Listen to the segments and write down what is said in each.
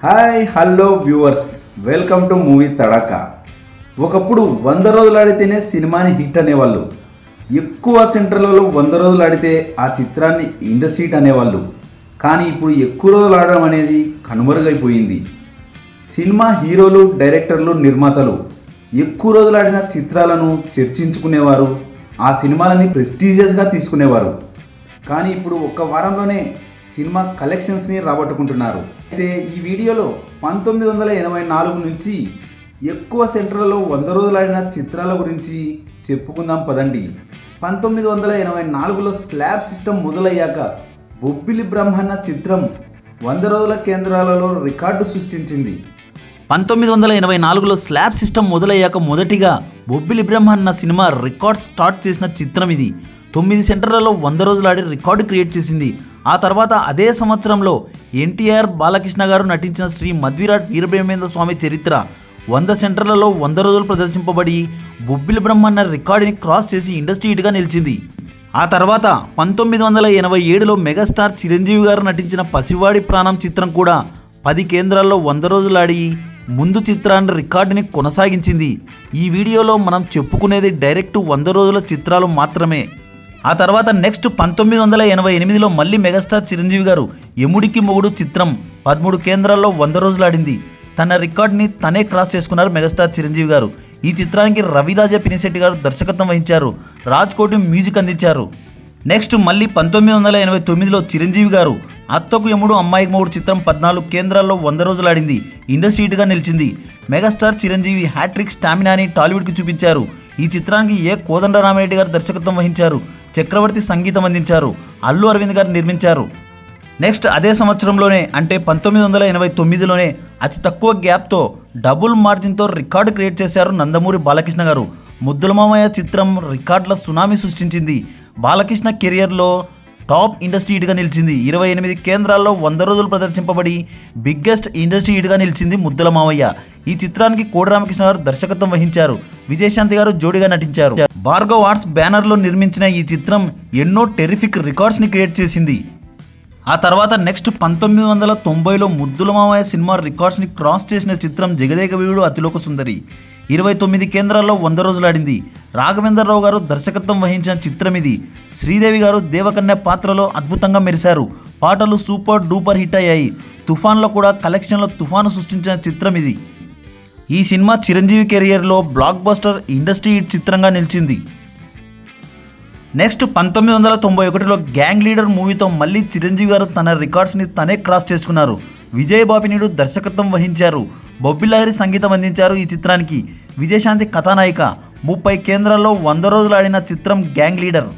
Hi hello viewers, welcome to movie Tadaka. ఒకప్పుడు 100 రోజులు ఆడితేనే సినిమాని హిట్ అనేవాళ్ళు. ఎక్కువ సెంటర్లలో 100 రోజులు ఆడితే ఆ చిత్రాన్ని ఇండస్ట్రీ హిట్ అనేవాళ్ళు. కానీ ఇప్పుడు ఎక్కువ రోజులు ఆడడం అనేది కనుమరుగైపోయింది. సినిమా హీరోలు, డైరెక్టర్లు, నిర్మాతలు ఎక్కువ రోజులు ఆడిన చిత్రాలను చర్చించుకునేవారు, ఆ సినిమాలని ప్రెస్టీజియస్గా తీసుకునేవారు. కానీ ఇప్పుడు ఒక్క వారంలోనే సినిమా కలెక్షన్స్ని రాబట్టుకుంటున్నారు. అయితే ఈ వీడియోలో 1984 నుంచి ఎక్కువ సెంటర్లలో 100 రోజులు ఆడిన చిత్రాల గురించి చెప్పుకుందాం పదండి. 1984లో స్లాబ్ సిస్టమ్ మొదలయ్యాక బొబ్బిలి బ్రహ్మన్న చిత్రం 100 రోజుల కేంద్రాలలో రికార్డు సృష్టించింది. 1984లో స్లాబ్ సిస్టమ్ మొదలయ్యాక మొదటిగా Bobbili Brahmanna cinema record start చేసిన చిత్రం ఇది. 9 సెంటర్లలో 100 రోజులు ఆడి రికార్డు క్రియేట్ చేసింది. ఆ తర్వాత అదే సంవత్సరంలో ఎన్టీఆర్, బాలకృష్ణ గారు నటించిన శ్రీ మధ్విరాట్ వీరబ్రహ్మేంద్ర స్వామి చరిత్ర 100 సెంటర్లలో 100 రోజులు ప్రదర్శింపబడి బొబ్బిలి బ్రహ్మన్న రికార్డుని క్రాస్ చేసి ఇండస్ట్రీ హిట్గా నిలిచింది. ఆ తర్వాత 1987లో మెగాస్టార్ చిరంజీవి గారు నటించిన పసివాడి ప్రాణం చిత్రం కూడా 10 కేంద్రాల్లో 100 రోజులు ఆడి ముందు చిత్రాన్ని రికార్డుని కొనసాగించింది. ఈ వీడియోలో మనం చెప్పుకునేది డైరెక్ట్ 100 రోజుల చిత్రాలు మాత్రమే. ఆ తర్వాత నెక్స్ట్ 1988లో మళ్ళీ మెగాస్టార్ చిరంజీవి గారు యముడికి మొగుడు చిత్రం 13 కేంద్రాల్లో 100 రోజులు ఆడింది. తన రికార్డ్ని తనే క్రాస్ చేసుకున్నారు మెగాస్టార్ చిరంజీవి గారు. ఈ చిత్రానికి రవిరాజ పినిశెట్టి గారు దర్శకత్వం వహించారు, రాజ్ కోటి మ్యూజిక్ అందించారు. నెక్స్ట్ మళ్ళీ 1989లో చిరంజీవి గారు అత్తకు యముడు అమ్మాయికి మొగుడు చిత్రం 14 కేంద్రాల్లో 100 రోజులు ఆడింది, ఇండస్ట్రీ హిట్గా నిలిచింది. మెగాస్టార్ చిరంజీవి హ్యాట్రిక్ స్టామినాని టాలీవుడ్కి చూపించారు. ఈ చిత్రానికి కోదండరామిరెడ్డి గారు దర్శకత్వం వహించారు, చక్రవర్తి సంగీతం అందించారు, అల్లు అరవింద్ గారు నిర్మించారు. నెక్స్ట్ అదే సంవత్సరంలోనే అంటే 1989లోనే అతి తక్కువ గ్యాప్తో డబుల్ మార్జిన్తో రికార్డు క్రియేట్ చేశారు నందమూరి బాలకృష్ణ గారు. ముద్దుల మామయ్య చిత్రం రికార్డుల సునామీ సృష్టించింది. బాలకృష్ణ కెరియర్లో టాప్ ఇండస్ట్రీ హిట్గా నిలిచింది. 28 కేంద్రాల్లో 100 రోజులు ప్రదర్శింపబడి బిగ్గెస్ట్ ఇండస్ట్రీ హిట్గా నిలిచింది ముద్దుల మామయ్య. ఈ చిత్రానికి కోడి రామకృష్ణ గారు దర్శకత్వం వహించారు, విజయశాంతి గారు జోడిగా నటించారు. భార్గవ్ ఆర్ట్స్ బ్యానర్లో నిర్మించిన ఈ చిత్రం ఎన్నో టెరిఫిక్ రికార్డ్స్ని క్రియేట్ చేసింది. ఆ తర్వాత నెక్స్ట్ 1990లో ముద్దుల మామయ్య సినిమా రికార్డ్స్ని క్రాస్ చేసిన చిత్రం జగదేక వీరుడు అతిలోక సుందరి. 29 కేంద్రాల్లో 100 రోజులు ఆడింది. రాఘవేంద్రరావు గారు దర్శకత్వం వహించిన చిత్రం ఇది. శ్రీదేవి గారు దేవకన్య పాత్రలో అద్భుతంగా మెరిశారు. పాటలు సూపర్ డూపర్ హిట్ అయ్యాయి. తుఫాన్లో కూడా కలెక్షన్లో తుఫాను సృష్టించిన చిత్రం ఇది. ఈ సినిమా చిరంజీవి కెరియర్లో బ్లాక్ బస్టర్ ఇండస్ట్రీ హిట్ చిత్రంగా నిలిచింది. నెక్స్ట్ 1991లో గ్యాంగ్ లీడర్ మూవీతో మళ్ళీ చిరంజీవి గారు తన రికార్డ్స్ని తనే క్రాస్ చేసుకున్నారు. విజయ్ బాపినీడు దర్శకత్వం వహించారు, బొబ్బిలహరి సంగీతం అందించారు. ఈ చిత్రానికి విజయశాంతి కథానాయిక. 30 కేంద్రాల్లో 100 రోజులు ఆడిన చిత్రం గ్యాంగ్ లీడర్.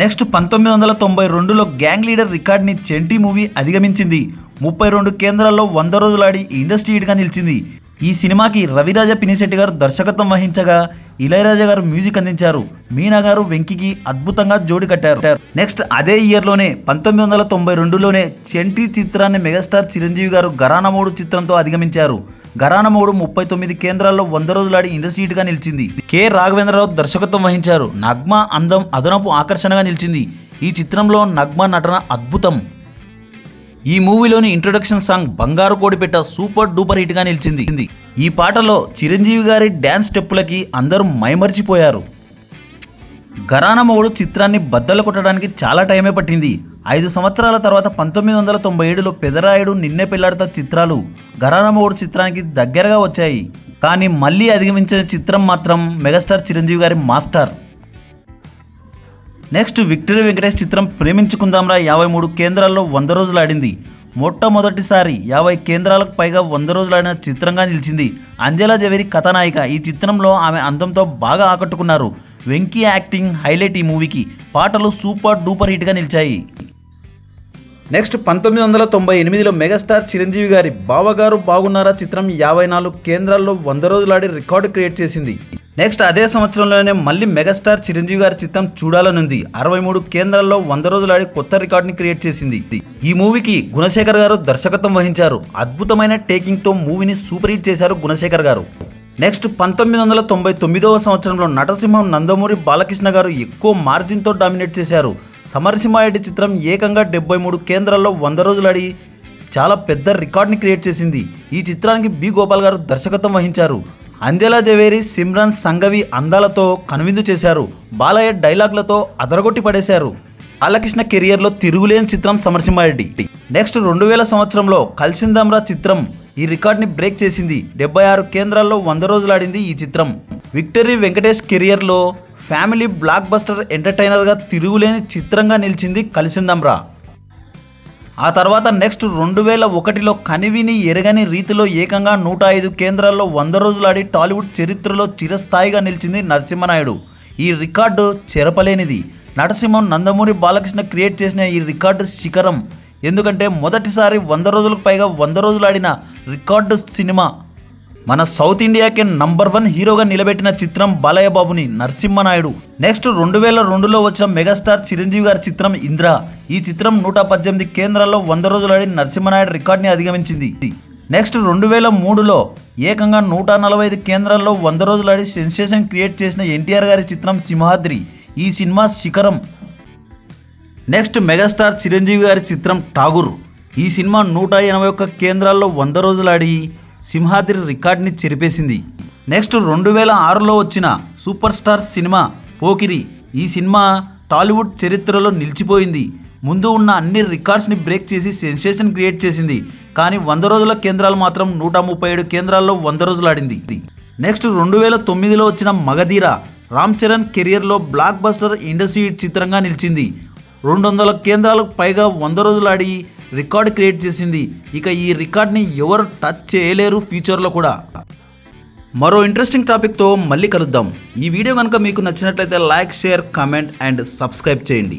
నెక్స్ట్ 1992లో గ్యాంగ్ లీడర్ రికార్డ్ని చెంటి మూవీ అధిగమించింది. 32 కేంద్రాల్లో 100 రోజులు ఆడి ఇండస్ట్రీ హిట్గా నిలిచింది. ఈ సినిమాకి రవిరాజ పినిశెట్టి గారు దర్శకత్వం వహించగా ఇళయరాజా గారు మ్యూజిక్ అందించారు, మీనా గారు వెంకికి అద్భుతంగా జోడి కట్టారు. నెక్స్ట్ అదే ఇయర్లోనే 1992లోనే చెంటి చిత్రాన్ని మెగాస్టార్ చిరంజీవి గారు ఘరానా మూడు చిత్రంతో అధిగమించారు. ఘరానా మూడు 39 కేంద్రాల్లో 100 రోజులు ఆడి ఇండస్ట్రీ హిట్గా నిలిచింది. రాఘవేంద్రరావు దర్శకత్వం వహించారు. నగ్మ అందం అదనపు ఆకర్షణగా నిలిచింది. ఈ చిత్రంలో నగ్మ నటన అద్భుతం. ఈ మూవీలోని ఇంట్రొడక్షన్ సాంగ్ బంగారు కోడిపెట్ట సూపర్ డూపర్ హిట్గా నిలిచింది. ఈ పాటలో చిరంజీవి గారి డ్యాన్స్ స్టెప్పులకి అందరూ మైమర్చిపోయారు. ఘరానా మొగుడు చిత్రాన్ని బద్దలు కొట్టడానికి చాలా టైమే పట్టింది. 5 సంవత్సరాల తర్వాత 1997లో పెదరాయుడు, నిన్నే పెళ్లాడతా చిత్రాలు ఘరానా మొగుడు చిత్రానికి దగ్గరగా వచ్చాయి. కానీ మళ్ళీ అధిగమించిన చిత్రం మాత్రం మెగాస్టార్ చిరంజీవి గారి మాస్టర్. నెక్స్ట్ విక్టరీ వెంకటేష్ చిత్రం ప్రేమించుకుందాంరా 53 కేంద్రాల్లో 100 రోజులు ఆడింది. మొట్టమొదటిసారి 50 కేంద్రాలకు పైగా 100 రోజులు ఆడిన చిత్రంగా నిలిచింది. అంజలా జవేరి కథానాయిక. ఈ చిత్రంలో ఆమె అందంతో బాగా ఆకట్టుకున్నారు. వెంకీ యాక్టింగ్ హైలైట్ ఈ మూవీకి. పాటలు సూపర్ డూపర్ హిట్గా నిలిచాయి. నెక్స్ట్ 1998లో మెగాస్టార్ చిరంజీవి గారి బావగారు బాగున్నారా చిత్రం 54 కేంద్రాల్లో 100 రోజులు ఆడి రికార్డు క్రియేట్ చేసింది. నెక్స్ట్ అదే సంవత్సరంలోనే మళ్ళీ మెగాస్టార్ చిరంజీవి గారి చిత్రం చూడాలనుంది 63 కేంద్రాల్లో 100 రోజులు ఆడి కొత్త రికార్డుని క్రియేట్ చేసింది. ఈ మూవీకి గుణశేఖర్ గారు దర్శకత్వం వహించారు. అద్భుతమైన టేకింగ్తో మూవీని సూపర్ హిట్ చేశారు గుణశేఖర్ గారు. నెక్స్ట్ 1999వ సంవత్సరంలో నటసింహం నందమూరి బాలకృష్ణ గారు ఎక్కువ మార్జిన్తో డామినేట్ చేశారు. సమరసింహారెడ్డి చిత్రం ఏకంగా 73 కేంద్రాల్లో 100 రోజులు ఆడి చాలా పెద్ద రికార్డ్ని క్రియేట్ చేసింది. ఈ చిత్రానికి బి గోపాల్ గారు దర్శకత్వం వహించారు. అంజలా జవేరి, సిమ్రన్ సంఘవి అందాలతో కనువిందు చేశారు. బాలయ్య డైలాగ్లతో అదరగొట్టి పడేశారు. బాలకృష్ణ కెరియర్లో తిరుగులేని చిత్రం సమరసింహారెడ్డి. నెక్స్ట్ 2000 సంవత్సరంలో కలిసిందాంరా చిత్రం ఈ రికార్డ్ని బ్రేక్ చేసింది. 76 కేంద్రాల్లో 100 రోజులు ఆడింది ఈ చిత్రం. విక్టరీ వెంకటేష్ కెరియర్లో ఫ్యామిలీ బ్లాక్ బస్టర్ ఎంటర్టైనర్గా తిరుగులేని చిత్రంగా నిలిచింది కలిసిందాంరా. ఆ తర్వాత నెక్స్ట్ 2001లో కనివిని ఎరగని రీతిలో ఏకంగా 105 కేంద్రాల్లో 100 రోజులు ఆడి టాలీవుడ్ చరిత్రలో చిరస్థాయిగా నిలిచింది నరసింహనాయుడు. ఈ రికార్డు చెరపలేనిది. నరసింహం నందమూరి బాలకృష్ణ క్రియేట్ చేసిన ఈ రికార్డు శిఖరం. ఎందుకంటే మొదటిసారి 100 రోజులకు పైగా 100 రోజులు ఆడిన రికార్డు సినిమా. మన సౌత్ ఇండియాకే నంబర్ 1 హీరోగా నిలబెట్టిన చిత్రం బాలయ్య బాబుని నరసింహనాయుడు. నెక్స్ట్ 2002లో వచ్చిన మెగాస్టార్ చిరంజీవి గారి చిత్రం ఇంద్ర. ఈ చిత్రం 118 కేంద్రాల్లో 100 రోజులు ఆడి నరసింహనాయుడు రికార్డ్ని అధిగమించింది. నెక్స్ట్ 2003లో ఏకంగా 145 కేంద్రాల్లో 100 రోజులు ఆడి సెన్సేషన్ క్రియేట్ చేసిన ఎన్టీఆర్ గారి చిత్రం సింహాద్రి. ఈ సినిమా శిఖరం. నెక్స్ట్ మెగాస్టార్ చిరంజీవి గారి చిత్రం ఠాగూర్. ఈ సినిమా 181 కేంద్రాల్లో 100 రోజులు ఆడి సింహాద్రి రికార్డ్ని చెరిపేసింది. నెక్స్ట్ 2006లో వచ్చిన సూపర్ స్టార్ సినిమా పోకిరి. ఈ సినిమా టాలీవుడ్ చరిత్రలో నిలిచిపోయింది. ముందు ఉన్న అన్ని రికార్డ్స్ని బ్రేక్ చేసి సెన్సేషన్ క్రియేట్ చేసింది. కానీ 100 రోజుల కేంద్రాలు మాత్రం 137 కేంద్రాల్లో 100 రోజులు ఆడింది. నెక్స్ట్ 2009లో వచ్చిన మగధీర రామ్ చరణ్ కెరియర్లో బ్లాక్ బస్టర్ ఇండస్ట్రీ చిత్రంగా నిలిచింది. 200 కేంద్రాలకు పైగా 100 రోజులు ఆడి రికార్డ్ క్రియేట్ చేసింది. ఇక ఈ రికార్డ్ని ఎవరు టచ్ చేయలేరు ఫ్యూచర్లో కూడా. మరో ఇంట్రెస్టింగ్ టాపిక్తో మళ్ళీ కలుద్దాం. ఈ వీడియో కనుక మీకు నచ్చినట్లయితే like, share, comment and subscribe చేయండి.